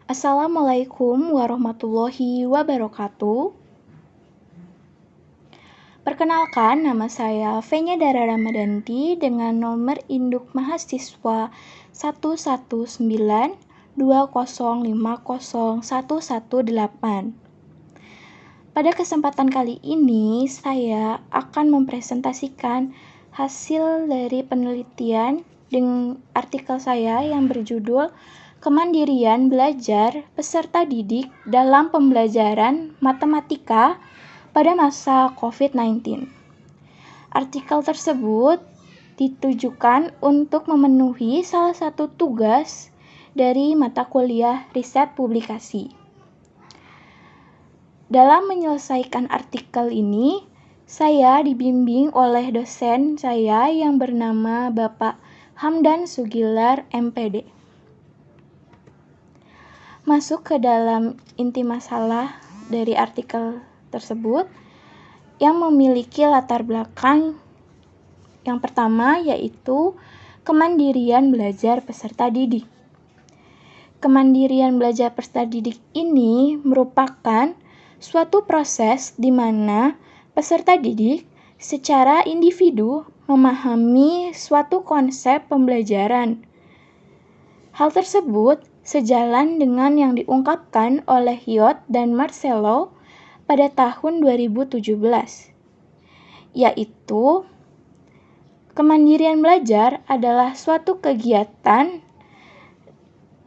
Assalamualaikum warahmatullahi wabarakatuh. Perkenalkan, nama saya Fenya Dara Ramadanti dengan nomor induk mahasiswa 119205018. Pada kesempatan kali ini, saya akan mempresentasikan hasil dari penelitian dengan artikel saya yang berjudul Kemandirian Belajar Peserta Didik dalam Pembelajaran Matematika pada masa COVID-19. Artikel tersebut ditujukan untuk memenuhi salah satu tugas dari mata kuliah riset publikasi. Dalam menyelesaikan artikel ini, saya dibimbing oleh dosen saya yang bernama Bapak Hamdan Sugilar, MPD. Masuk ke dalam inti masalah dari artikel tersebut yang memiliki latar belakang yang pertama, yaitu kemandirian belajar peserta didik. Kemandirian belajar peserta didik ini merupakan suatu proses di mana peserta didik secara individu memahami suatu konsep pembelajaran. Hal tersebut sejalan dengan yang diungkapkan oleh Hyot dan Marcelo pada tahun 2017, yaitu kemandirian belajar adalah suatu kegiatan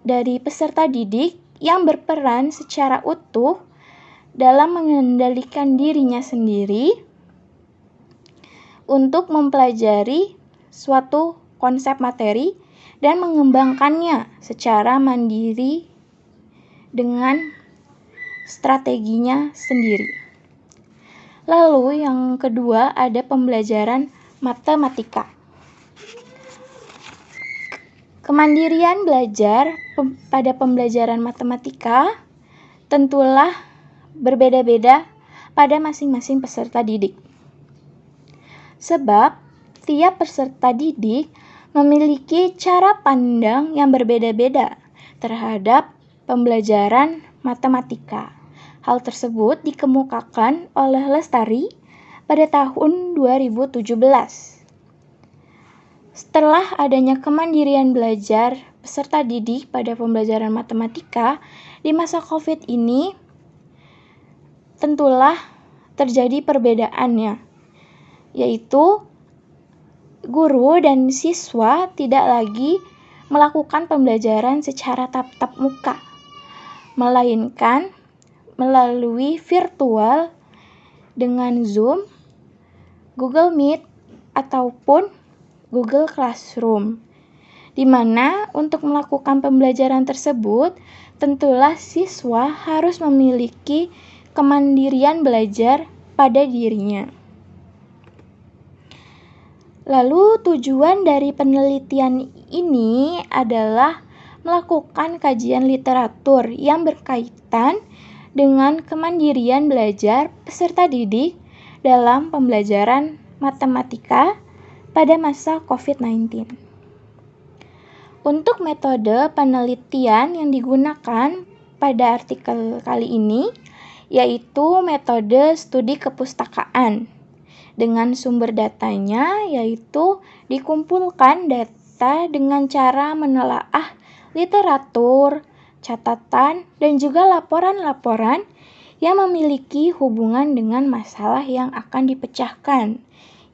dari peserta didik yang berperan secara utuh dalam mengendalikan dirinya sendiri untuk mempelajari suatu konsep materi dan mengembangkannya secara mandiri dengan strateginya sendiri. Lalu yang kedua ada pembelajaran matematika. Kemandirian belajar pada pembelajaran matematika tentulah berbeda-beda pada masing-masing peserta didik. Sebab tiap peserta didik memiliki cara pandang yang berbeda-beda terhadap pembelajaran matematika. Hal tersebut dikemukakan oleh Lestari pada tahun 2017. Setelah adanya kemandirian belajar peserta didik pada pembelajaran matematika di masa COVID ini, tentulah terjadi perbedaannya, yaitu guru dan siswa tidak lagi melakukan pembelajaran secara tatap muka, melainkan melalui virtual dengan Zoom, Google Meet, ataupun Google Classroom, di mana untuk melakukan pembelajaran tersebut, tentulah siswa harus memiliki kemandirian belajar pada dirinya. Lalu tujuan dari penelitian ini adalah melakukan kajian literatur yang berkaitan dengan kemandirian belajar peserta didik dalam pembelajaran matematika pada masa COVID-19. Untuk metode penelitian yang digunakan pada artikel kali ini, yaitu metode studi kepustakaan. Dengan sumber datanya yaitu dikumpulkan data dengan cara menelaah literatur, catatan, dan juga laporan-laporan yang memiliki hubungan dengan masalah yang akan dipecahkan,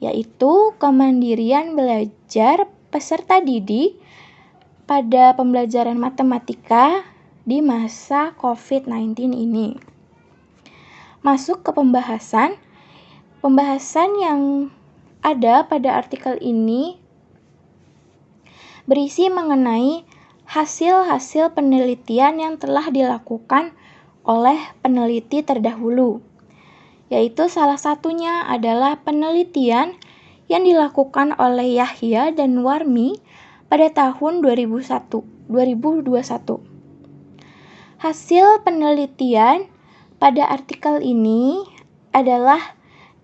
yaitu kemandirian belajar peserta didik pada pembelajaran matematika di masa COVID-19 ini. Masuk ke pembahasan yang ada pada artikel ini berisi mengenai hasil-hasil penelitian yang telah dilakukan oleh peneliti terdahulu, yaitu salah satunya adalah penelitian yang dilakukan oleh Yahya dan Warmi pada tahun 2021. Hasil penelitian pada artikel ini adalah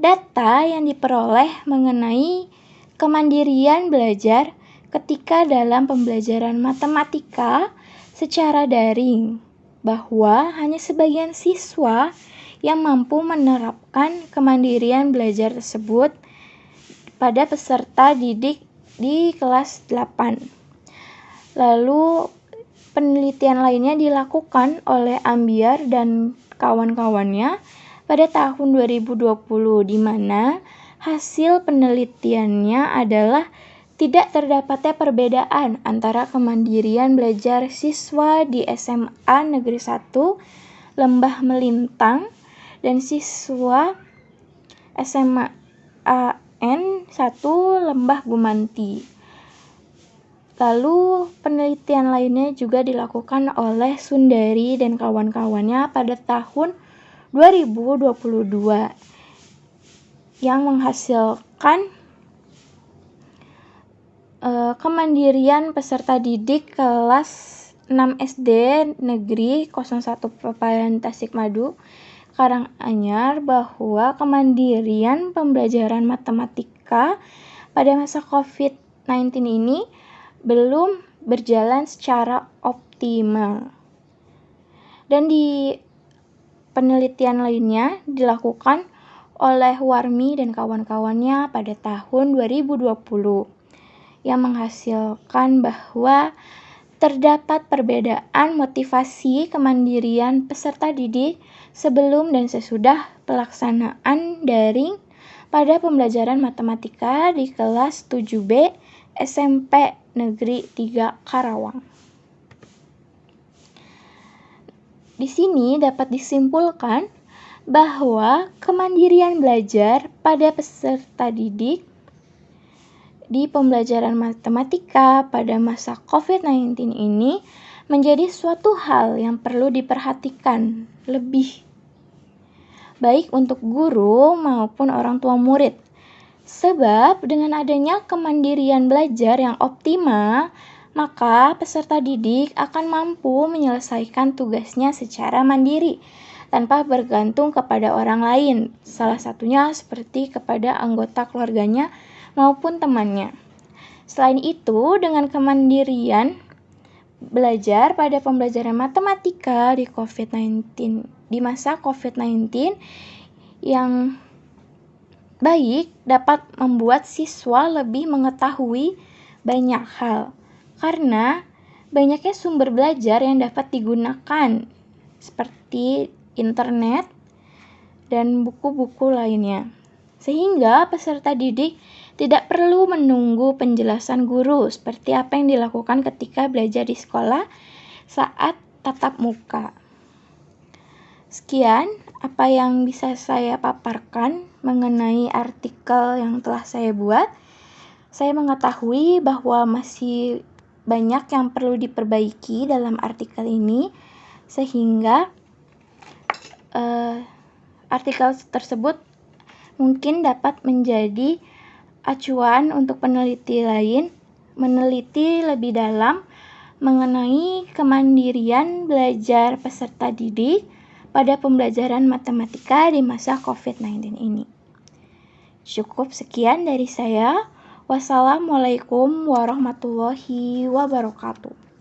data yang diperoleh mengenai kemandirian belajar ketika dalam pembelajaran matematika secara daring bahwa hanya sebagian siswa yang mampu menerapkan kemandirian belajar tersebut pada peserta didik di kelas 8. Lalu penelitian lainnya dilakukan oleh Ambiar dan kawan-kawannya pada tahun 2020, di mana hasil penelitiannya adalah tidak terdapatnya perbedaan antara kemandirian belajar siswa di SMA Negeri 1 Lembah Melintang dan siswa SMA AN 1 Lembah Gumanti. Lalu penelitian lainnya juga dilakukan oleh Sundari dan kawan-kawannya pada tahun 2022 yang menghasilkan kemandirian peserta didik kelas 6 SD Negeri 01 Pepayan Tasikmadu Karanganyar bahwa kemandirian pembelajaran matematika pada masa COVID-19 ini belum berjalan secara optimal. Dan di penelitian lainnya dilakukan oleh Warmi dan kawan-kawannya pada tahun 2020 yang menghasilkan bahwa terdapat perbedaan motivasi kemandirian peserta didik sebelum dan sesudah pelaksanaan daring pada pembelajaran matematika di kelas 7B SMP Negeri 3 Karawang. Di sini dapat disimpulkan bahwa kemandirian belajar pada peserta didik di pembelajaran matematika pada masa COVID-19 ini menjadi suatu hal yang perlu diperhatikan lebih baik untuk guru maupun orang tua murid. Sebab dengan adanya kemandirian belajar yang optimal, maka peserta didik akan mampu menyelesaikan tugasnya secara mandiri tanpa bergantung kepada orang lain, salah satunya seperti kepada anggota keluarganya maupun temannya. Selain itu, dengan kemandirian belajar pada pembelajaran matematika di masa COVID-19 yang baik dapat membuat siswa lebih mengetahui banyak hal karena banyaknya sumber belajar yang dapat digunakan seperti internet dan buku-buku lainnya. Sehingga peserta didik tidak perlu menunggu penjelasan guru seperti apa yang dilakukan ketika belajar di sekolah saat tatap muka. Sekian apa yang bisa saya paparkan mengenai artikel yang telah saya buat. Saya mengetahui bahwa masih banyak yang perlu diperbaiki dalam artikel ini, sehingga artikel tersebut mungkin dapat menjadi acuan untuk peneliti lain meneliti lebih dalam mengenai kemandirian belajar peserta didik pada pembelajaran matematika di masa COVID-19 ini. Cukup sekian dari saya. Wassalamualaikum warahmatullahi wabarakatuh.